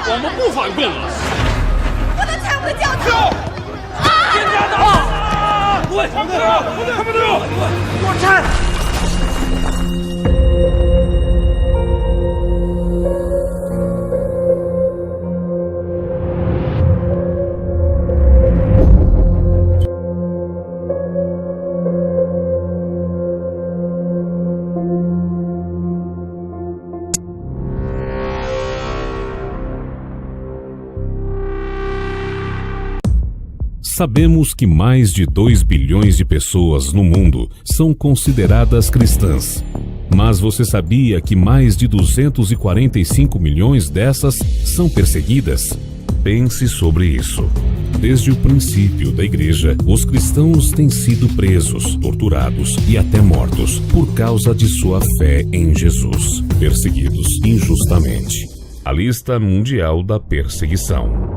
我们不反共了。不能拆我的教堂！别打！对，他们都有，给我站！Sabemos que mais de 2 bilhões de pessoas no mundo são consideradas cristãs. Mas você sabia que mais de 245 milhões dessas são perseguidas? Pense sobre isso. Desde o princípio da igreja, os cristãos têm sido presos, torturados e até mortos por causa de sua fé em Jesus, perseguidos injustamente. A lista mundial da perseguição.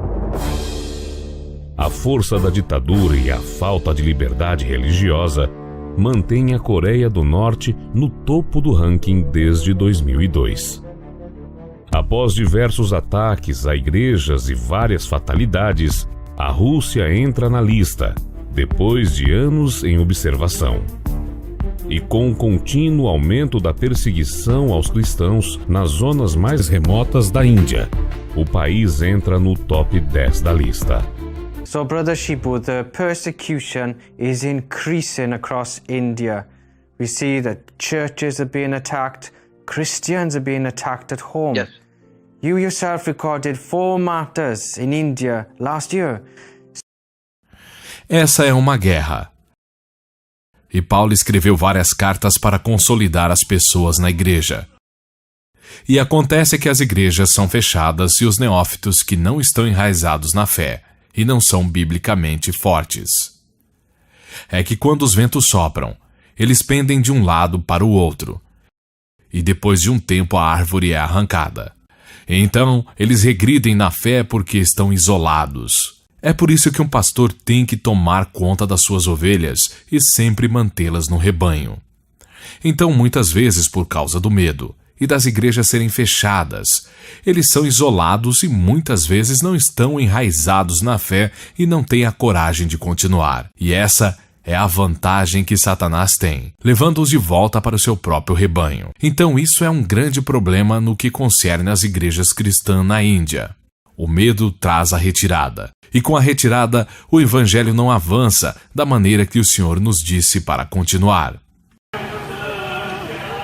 A força da ditadura e a falta de liberdade religiosa mantém a Coreia do Norte no topo do ranking desde 2002. Após diversos ataques a igrejas e várias fatalidades, a Rússia entra na lista, depois de anos em observação. E com o contínuo aumento da perseguição aos cristãos nas zonas mais remotas da Índia, o país entra no top 10 da lista. So, Brother Shibu, the persecution is increasing across India. We see that churches are being attacked, Christians are being attacked at home. Yes. You yourself recorded 4 martyrs in India last year. Essa é uma guerra. E Paulo escreveu várias cartas para consolidar as pessoas na igreja. E acontece que as igrejas são fechadas e os neófitos que não estão enraizados na fé e não são biblicamente fortes. É que quando os ventos sopram, eles pendem de um lado para o outro, e depois de um tempo a árvore é arrancada. Então, eles regridem na fé porque estão isolados. É por isso que um pastor tem que tomar conta das suas ovelhas e sempre mantê-las no rebanho. Então, muitas vezes, por causa do medo e das igrejas serem fechadas, eles são isolados e muitas vezes não estão enraizados na fé e não têm a coragem de continuar. E essa é a vantagem que Satanás tem, levando-os de volta para o seu próprio rebanho. Então isso é um grande problema no que concerne às igrejas cristãs na Índia. O medo traz a retirada. E com a retirada, o evangelho não avança da maneira que o Senhor nos disse para continuar.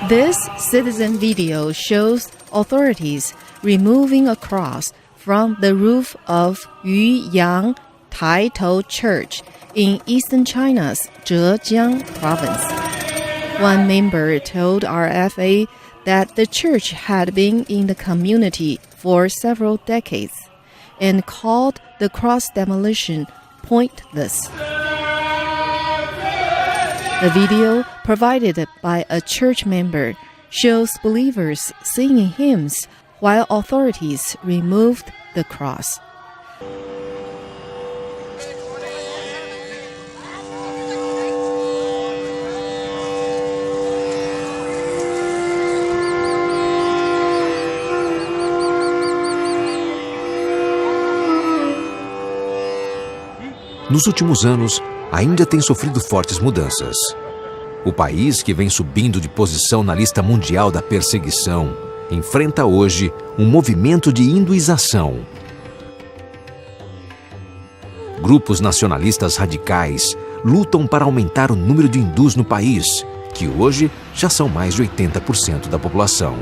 This citizen video shows authorities removing a cross from the roof of Yuyang Taitou Church in eastern China's Zhejiang province. One member told RFA that the church had been in the community for several decades and called the cross demolition pointless. The video, provided by a church member, shows believers singing hymns while authorities removed the cross. Nos últimos anos, a Índia tem sofrido fortes mudanças. O país, que vem subindo de posição na lista mundial da perseguição, enfrenta hoje um movimento de hinduização. Grupos nacionalistas radicais lutam para aumentar o número de hindus no país, que hoje já são mais de 80% da população.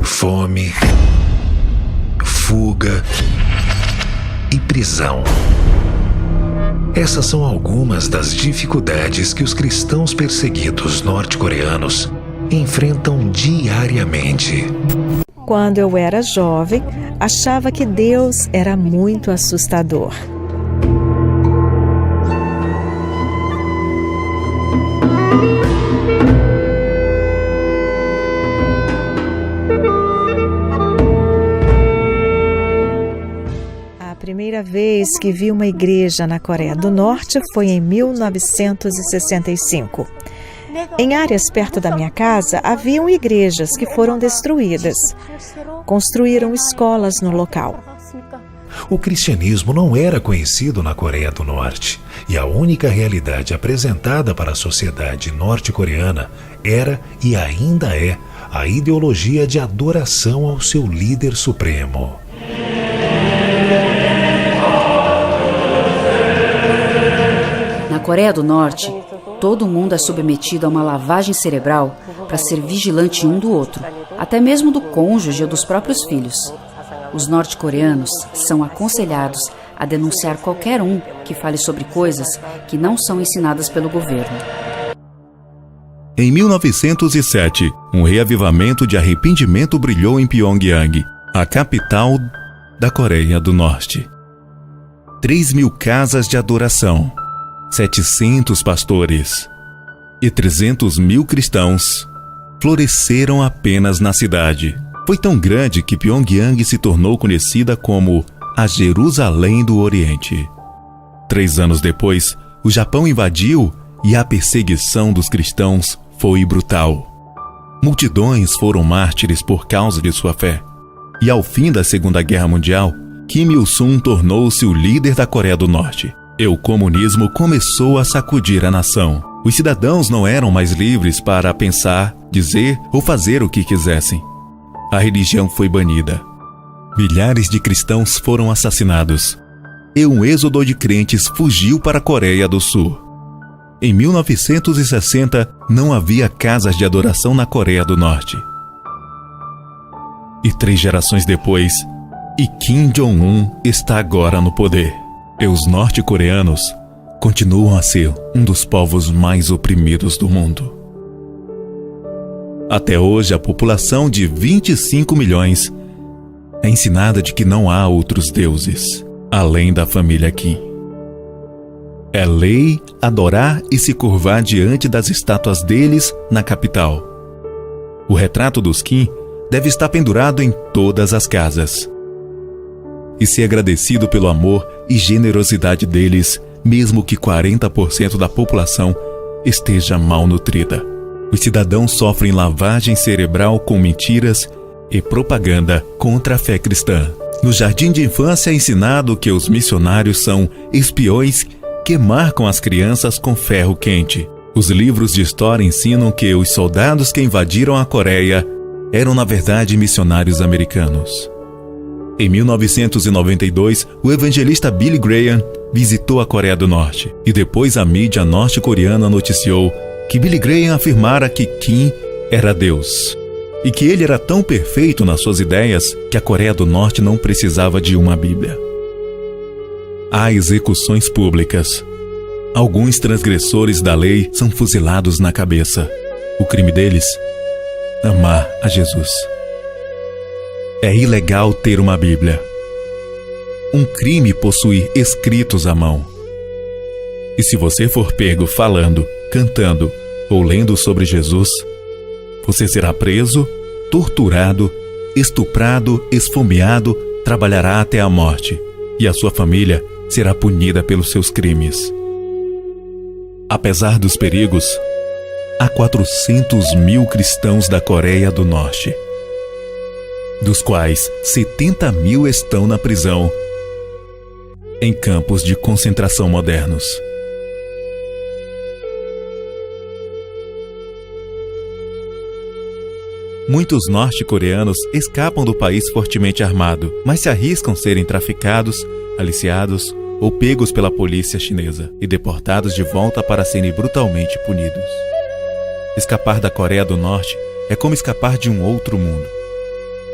Fome, fuga e prisão. Essas são algumas das dificuldades que os cristãos perseguidos norte-coreanos enfrentam diariamente. Quando eu era jovem, achava que Deus era muito assustador. A primeira vez que vi uma igreja na Coreia do Norte foi em 1965. Em áreas perto da minha casa, haviam igrejas que foram destruídas. Construíram escolas no local. O cristianismo não era conhecido na Coreia do Norte, e a única realidade apresentada para a sociedade norte-coreana era e ainda é a ideologia de adoração ao seu líder supremo. Na Coreia do Norte, todo mundo é submetido a uma lavagem cerebral para ser vigilante um do outro, até mesmo do cônjuge ou dos próprios filhos. Os norte-coreanos são aconselhados a denunciar qualquer um que fale sobre coisas que não são ensinadas pelo governo. Em 1907, um reavivamento de arrependimento brilhou em Pyongyang, a capital da Coreia do Norte. 3.000 casas de adoração, 700 pastores e 300.000 cristãos floresceram apenas na cidade. Foi tão grande que Pyongyang se tornou conhecida como a Jerusalém do Oriente. 3 anos depois, o Japão invadiu e a perseguição dos cristãos foi brutal. Multidões foram mártires por causa de sua fé. E ao fim da Segunda Guerra Mundial, Kim Il-sung tornou-se o líder da Coreia do Norte. E o comunismo começou a sacudir a nação. Os cidadãos não eram mais livres para pensar, dizer ou fazer o que quisessem. A religião foi banida. Milhares de cristãos foram assassinados. E um êxodo de crentes fugiu para a Coreia do Sul. Em 1960, não havia casas de adoração na Coreia do Norte. E 3 gerações depois, Kim Jong-un está agora no poder. E os norte-coreanos continuam a ser um dos povos mais oprimidos do mundo. Até hoje, a população de 25 milhões é ensinada de que não há outros deuses, além da família Kim. É lei adorar e se curvar diante das estátuas deles na capital. O retrato dos Kim deve estar pendurado em todas as casas. E ser agradecido pelo amor e generosidade deles, mesmo que 40% da população esteja mal nutrida. Os cidadãos sofrem lavagem cerebral com mentiras e propaganda contra a fé cristã. No jardim de infância é ensinado que os missionários são espiões que marcam as crianças com ferro quente. Os livros de história ensinam que os soldados que invadiram a Coreia eram, na verdade, missionários americanos. Em 1992, o evangelista Billy Graham visitou a Coreia do Norte e depois a mídia norte-coreana noticiou que Billy Graham afirmara que Kim era Deus e que ele era tão perfeito nas suas ideias que a Coreia do Norte não precisava de uma Bíblia. Há execuções públicas. Alguns transgressores da lei são fuzilados na cabeça. O crime deles? Amar a Jesus. É ilegal ter uma Bíblia. Um crime possuir escritos à mão. E se você for pego falando, cantando ou lendo sobre Jesus, você será preso, torturado, estuprado, esfomeado, trabalhará até a morte, e a sua família será punida pelos seus crimes. Apesar dos perigos, há 400.000 cristãos da Coreia do Norte, dos quais 70.000 estão na prisão, em campos de concentração modernos. Muitos norte-coreanos escapam do país fortemente armado, mas se arriscam serem traficados, aliciados ou pegos pela polícia chinesa e deportados de volta para serem brutalmente punidos. Escapar da Coreia do Norte é como escapar de um outro mundo.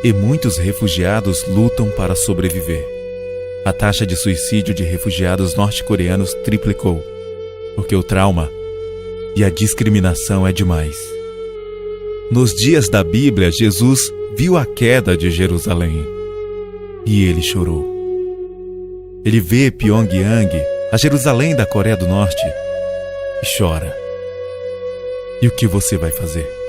E muitos refugiados lutam para sobreviver. A taxa de suicídio de refugiados norte-coreanos triplicou, porque o trauma e a discriminação é demais. Nos dias da Bíblia, Jesus viu a queda de Jerusalém e ele chorou. Ele vê Pyongyang, a Jerusalém da Coreia do Norte, e chora. E o que você vai fazer?